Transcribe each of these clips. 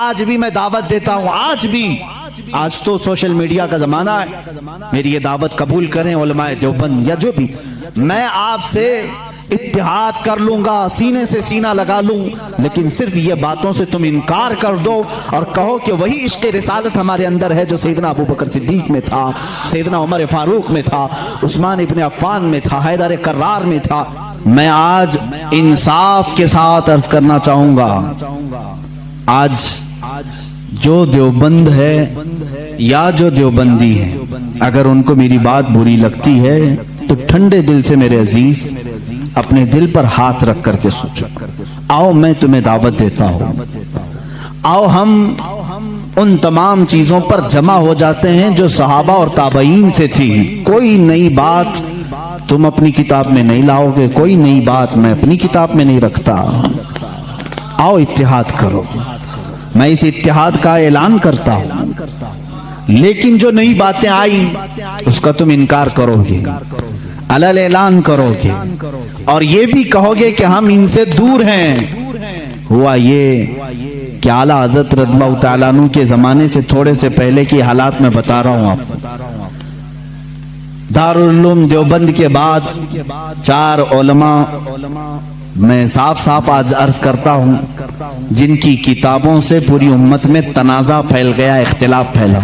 آج بھی میں دعوت دیتا ہوں، آج تو سوشل میڈیا کا زمانہ ہے، میری یہ دعوت قبول کریں علماء دیوبند یا جو بھی، میں آپ سے اتحاد کر لوں گا، سینے سے سینہ لگا لوں، لیکن صرف یہ باتوں سے تم انکار کر دو اور کہو کہ وہی عشق رسالت ہمارے اندر ہے جو سیدنا ابو بکر صدیق میں تھا، سیدنا عمر فاروق میں تھا، عثمان ابن عفان میں تھا، حیدر کرار میں تھا۔ میں آج انصاف کے ساتھ عرض کرنا چاہوں گا، آج جو دیوبند ہے یا جو دیوبندی ہے، اگر ان کو میری بات بری لگتی ہے تو ٹھنڈے دل سے میرے عزیز اپنے دل پر ہاتھ رکھ کر کے سوچو، آؤ میں تمہیں دعوت دیتا ہوں، آؤ ہم ان تمام چیزوں پر جمع ہو جاتے ہیں جو صحابہ اور تابعین سے تھی۔ کوئی نئی بات تم اپنی کتاب میں نہیں لاؤ گے، کوئی نئی بات میں اپنی کتاب میں نہیں رکھتا، آؤ اتحاد کرو، میں اس اتحاد کا اعلان کرتا ہوں، لیکن جو نئی باتیں آئی اس کا تم انکار کرو گے، علل اعلان کرو گے اور یہ بھی کہو گے کہ ہم ان سے دور ہیں۔ ہوا یہ کہ اعلیٰ حضرت رضی اللہ تعالیٰ عنہ کے زمانے سے تھوڑے سے پہلے کی حالات میں بتا رہا ہوں آپ، دارالعلوم دیوبند کے بعد 4 علماء میں صاف آج عرض کرتا ہوں جن کی کتابوں سے پوری امت میں تنازع پھیل گیا، اختلاف پھیلا،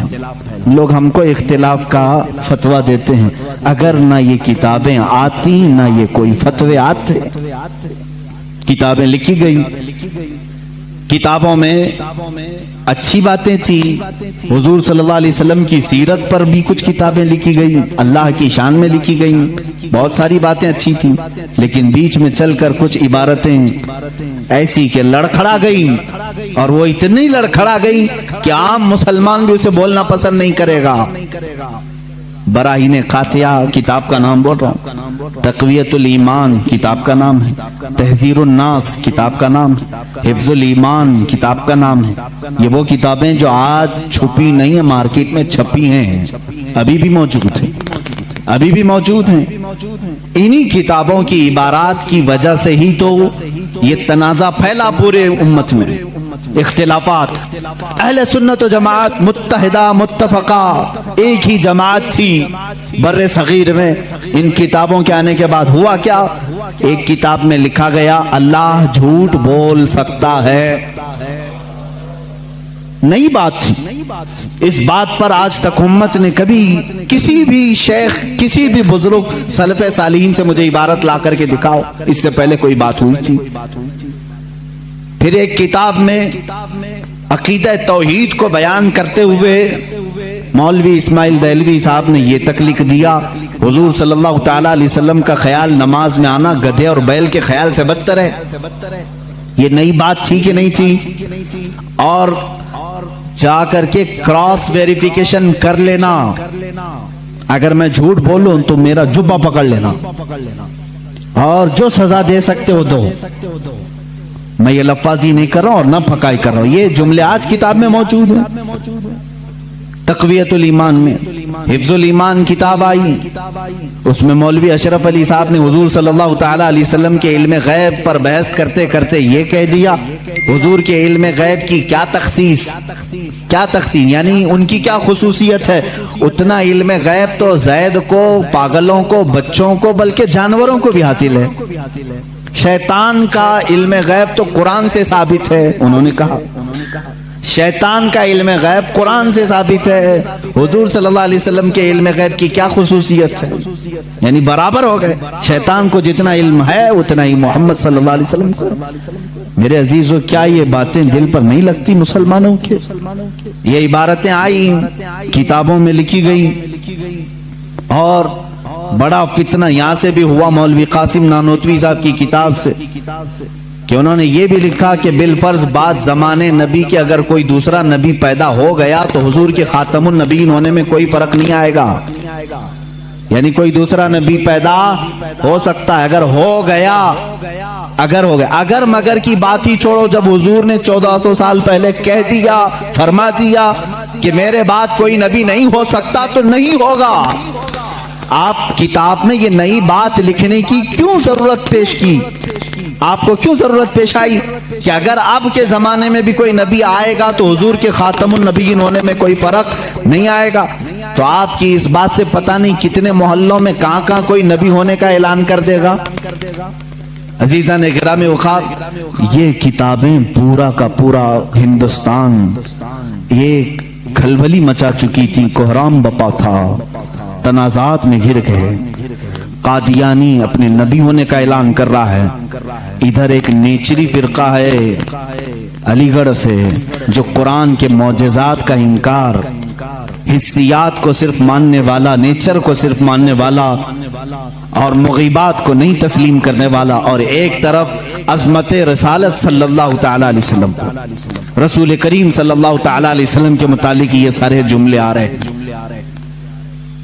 لوگ ہم کو اختلاف کا فتویٰ دیتے ہیں، اگر نہ یہ کتابیں آتی نہ یہ کوئی فتوے آتے۔ کتابیں لکھی گئی، کتابوں میں اچھی باتیں تھی، حضور صلی اللہ علیہ وسلم کی سیرت پر بھی کچھ کتابیں لکھی گئی، اللہ کی شان میں لکھی گئی، بہت ساری باتیں اچھی تھیں، لیکن بیچ میں چل کر کچھ عبارتیں ایسی کہ لڑکھڑا گئی، اور وہ اتنی لڑکھڑا گئی کہ عام مسلمان بھی اسے بولنا پسند نہیں کرے گا۔ براہین قاطعہ کتاب کا نام بول رہا ہوں، تقویت الایمان کتاب کا نام ہے، تحذیر الناس کتاب کا نام ہے، حفظ الایمان کتاب کا نام ہے۔ یہ وہ کتابیں جو آج چھپی نہیں ہیں، مارکیٹ میں چھپی ہیں، ابھی بھی موجود ہیں، انہی کتابوں کی عبارات کی وجہ سے ہی تو یہ تنازع پھیلا پورے امت میں، اختلافات۔ اہل سنت و جماعت متحدہ متفقہ ایک ہی جماعت تھی بر صغیر میں، ان کتابوں کے آنے کے بعد ہوا کیا؟ ایک کتاب میں لکھا گیا اللہ جھوٹ بول سکتا ہے، نئی بات تھی۔ اس بات پر آج تک امت نے کبھی کسی بھی شیخ کسی بھی بزرگ سلف صالحین سے مجھے عبارت لا کر کے دکھاؤ اس سے پہلے کوئی بات ہوئی تھی؟ پھر ایک کتاب میں عقیدہ توحید کو بیان کرتے ہوئے مولوی اسماعیل دہلوی صاحب نے یہ تک لکھ دیا، حضور صلی اللہ تعالیٰ علیہ وسلم کا خیال نماز میں آنا گدھے اور بیل کے خیال سے بدتر ہے۔ یہ نئی بات تھی کہ نہیں تھی؟ اور جا کر کے کراس ویریفیکیشن کر لینا، اگر میں جھوٹ بولوں تو میرا جبہ پکڑ لینا اور جو سزا دے سکتے ہو دو۔ میں یہ لفاظی نہیں کر رہا ہوں اور نہ پھکائی کر رہا ہوں، یہ جملے آج کتاب میں موجود ہیں۔ تقویت الایمان میں حفظ الایمان کتاب آئی، اس میں مولوی اشرف علی صاحب نے حضور صلی اللہ تعالیٰ علیہ وسلم کے علم غیب پر بحث کرتے کرتے یہ کہہ دیا، حضور کے علم غیب کی کیا تخصیص یعنی ان کی کیا خصوصیت ہے؟ اتنا علم غیب تو زید کو، پاگلوں کو، بچوں کو، بلکہ جانوروں کو بھی حاصل ہے۔ شیطان کا علم غیب تو قرآن سے ثابت ہے، انہوں نے کہا شیطان کا علم غیب قرآن سے ثابت ہے، حضور صلی اللہ علیہ وسلم کے علم غیب کی کیا خصوصیت ہے؟ یعنی برابر ہو گئے، شیطان کو جتنا علم ہے اتنا ہی محمد صلی اللہ علیہ وسلم کو۔ میرے عزیزو، کیا یہ باتیں دل پر نہیں لگتی مسلمانوں کے؟ یہ عبارتیں آئی، کتابوں میں لکھی گئی، اور بڑا فتنہ یہاں سے بھی ہوا مولوی قاسم نانوتوی صاحب کی کتاب سے، کہ انہوں نے یہ بھی لکھا کہ بالفرض بعد زمانے نبی کے اگر کوئی دوسرا نبی پیدا ہو گیا تو حضور کے خاتم النبیین ہونے میں کوئی فرق نہیں آئے گا، یعنی کوئی دوسرا نبی پیدا ہو سکتا ہے اگر ہو گیا، اگر مگر کی بات ہی چھوڑو، جب حضور نے 1400 سال پہلے کہہ دیا، فرما دیا کہ میرے بعد کوئی نبی نہیں ہو سکتا تو نہیں ہوگا، آپ کتاب میں یہ نئی بات لکھنے کی کیوں ضرورت پیش کی؟ آپ کو کیوں ضرورت پیش آئی کہ اگر اب کے زمانے میں بھی کوئی نبی آئے گا تو حضور کے خاتم النبیین ہونے میں کوئی فرق نہیں آئے گا؟ تو آپ کی اس بات سے پتہ نہیں کتنے محلوں میں کہاں کہاں کوئی نبی ہونے کا اعلان کر دے گا۔ عزیزان گرامی وقار، یہ کتابیں پورا کا پورا ہندوستان ایک کھلبلی مچا چکی تھی، کوہرام بپا تھا، تنازعات میں گر گئے۔ قادیانی اپنے نبی ہونے کا اعلان کر رہا ہے، ادھر ایک نیچری فرقہ ہے علی گڑھ سے جو قرآن کے معجزات کا انکار، حسیات کو صرف ماننے والا، نیچر کو صرف ماننے والا اور مغیبات کو نہیں تسلیم کرنے والا، اور ایک طرف عظمت رسالت صلی اللہ تعالی علیہ وسلم، رسول کریم صلی اللہ تعالی علیہ وسلم کے متعلق یہ سارے جملے آ رہے ہیں۔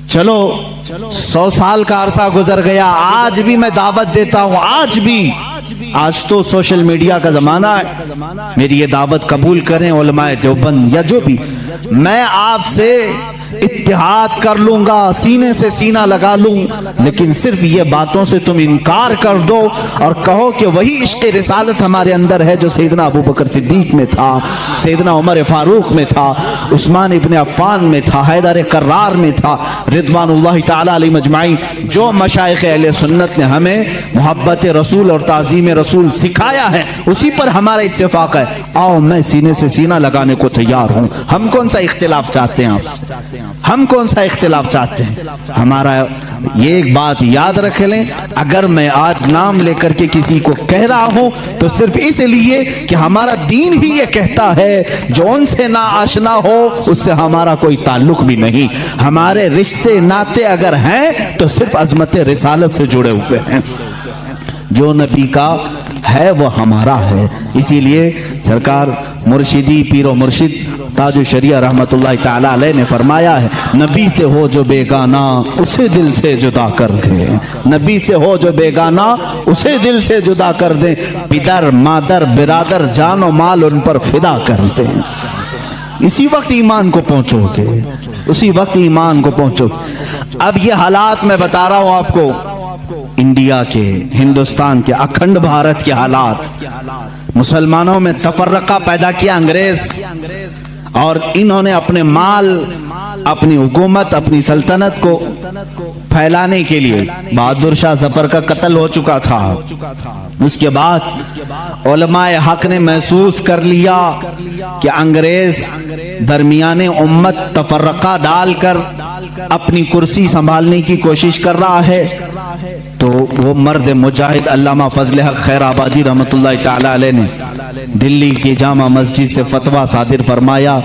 چلو 100 سال کا عرصہ گزر گیا، آج بھی میں دعوت دیتا ہوں، آج تو سوشل میڈیا کا زمانہ ہے، میری یہ دعوت قبول کریں علماء دیوبند یا جو بھی، میں آپ سے اتحاد کر لوں گا، سینے سے سینہ لگا لوں، لیکن صرف یہ باتوں سے تم انکار کر دو اور کہو کہ وہی عشق رسالت ہمارے اندر ہے جو سیدنا ابو بکر صدیق میں تھا، سیدنا عمر فاروق میں تھا، عثمان ابن عفان میں تھا، حیدر کرار میں تھا، رضوان اللہ تعالی علیہ مجمعین۔ جو مشائخ اہل سنت نے ہمیں محبت رسول اور تعظیم رسول سکھایا ہے اسی پر ہمارا اتفاق ہے، آؤ میں سینے سے سینہ لگانے کو تیار ہوں۔ ہم کون سا اختلاف چاہتے ہیں آپ سے؟ ہم کون سا اختلاف چاہتے ہیں؟ ہمارا یہ ایک بات یاد رکھ لیں، اگر میں آج نام لے کر کے کسی کو کہہ رہا ہوں تو صرف اس لیے کہ ہمارا دین ہی یہ کہتا ہے جو ان سے نا آشنا ہو اس سے ہمارا کوئی تعلق بھی نہیں، ہمارے رشتے ناتے اگر ہیں تو صرف عظمت رسالت سے جڑے ہوئے ہیں، جو نبی کا ہے وہ ہمارا ہے۔ اسی لیے سرکار مرشدی پیر و مرشد تاج الشریعہ رحمت اللہ تعالی علیہ نے فرمایا ہے، نبی سے ہو جو بیگانہ اسے دل سے جدا کر دے، نبی سے ہو جو بیگانہ اسے دل سے جدا کر دے، پدر مادر برادر جان و مال ان پر فدا کر دیں، اسی وقت ایمان کو پہنچو گے، اسی وقت ایمان کو پہنچو۔ اب یہ حالات میں بتا رہا ہوں آپ کو، انڈیا کے، ہندوستان کے، اکھنڈ بھارت کے حالات، مسلمانوں میں تفرقہ پیدا کیا انگریز، اور انہوں نے اپنے مال، اپنی حکومت، اپنی سلطنت کو پھیلانے کے لیے، بہادر شاہ ظفر کا قتل ہو چکا تھا، اس کے بعد علماء حق نے محسوس کر لیا کہ انگریز درمیان امت تفرقہ ڈال کر اپنی کرسی سنبھالنے کی کوشش کر رہا ہے، تو وہ مرد مجاہد علامہ فضل حق خیر آبادی رحمت اللہ تعالی علیہ نے دلی کی جامع مسجد سے فتویٰ صادر فرمایا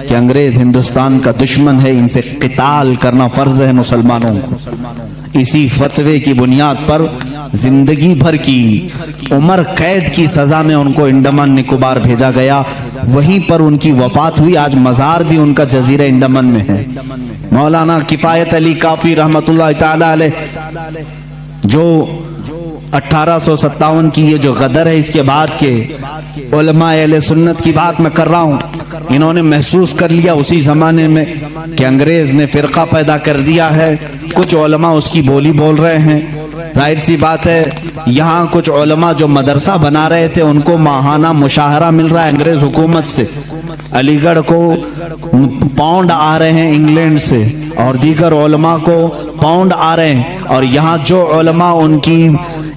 کہ انگریز ہندوستان کا دشمن ہے، ان سے قتال کرنا فرض ہے مسلمانوں کو۔ اسی فتوے کی بنیاد پر زندگی بھر کی عمر قید کی سزا میں ان کو انڈمان نکوبار بھیجا گیا، وہیں پر ان کی وفات ہوئی۔ آج مزار بھی ان کا جزیرہ انڈمان میں ہے۔ مولانا کفایت علی کافی رحمت اللہ تعالی علیہ جو 1857 کی یہ جو غدر ہے، اس کے بعد کے علماء اہل سنت کی بات میں کر رہا ہوں، انہوں نے محسوس کر لیا اسی زمانے میں کہ انگریز نے فرقہ پیدا کر دیا ہے، کچھ علماء اس کی بولی بول رہے ہیں، ظاہر سی بات ہے یہاں کچھ علماء جو مدرسہ بنا رہے تھے ان کو ماہانہ مشاہرہ مل رہا ہے انگریز حکومت سے، علی گڑھ کو پاؤنڈ آ رہے ہیں انگلینڈ سے، اور دیگر علماء کو پاؤنڈ آ رہے ہیں، اور یہاں جو علماء ان کی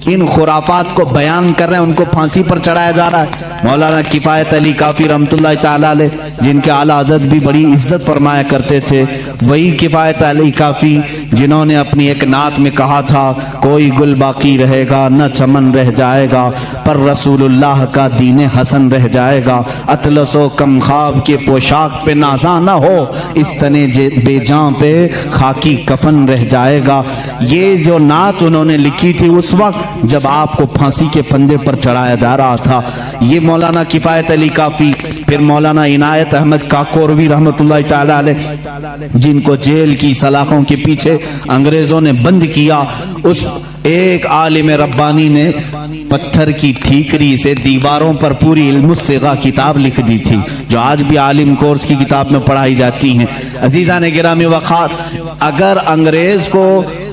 ان خرافات کو بیان کر رہے ہیں ان کو پھانسی پر چڑھایا جا رہا ہے۔ مولانا کفایت علی کافی رحمت اللہ تعالی علیہ جن کے اعلیٰ حضرت بھی بڑی عزت فرمایا کرتے تھے، وہی کفایت علی کافی جنہوں نے اپنی ایک نعت میں کہا تھا، کوئی گل باقی رہے گا نہ چمن رہ جائے گا، پر رسول اللہ کا دین حسن رہ جائے گا، اطلس و کم خواب کے پوشاک پہ نازاں نہ ہو، اس تنے بے جاں پہ خاکی کفن رہ جائے گا۔ یہ جو نعت انہوں نے لکھی تھی اس وقت جب آپ کو پھانسی کے پھندے پر چڑھایا جا رہا تھا، یہ مولانا کفایت علی کافی، پھر مولانا عنایت احمد کاکوروی رحمت اللہ تعالی علیہ جن کو جیل کی سلاخوں کے پیچھے انگریزوں نے بند کیا، اس ایک عالم ربانی نے پتھر کی ٹھیکری سے دیواروں پر پوری علم الصیغہ کتاب لکھ دی تھی، جو آج بھی عالم کورس کی کتاب میں پڑھائی جاتی ہیں۔ عزیزان گرامی وقار، اگر انگریز کو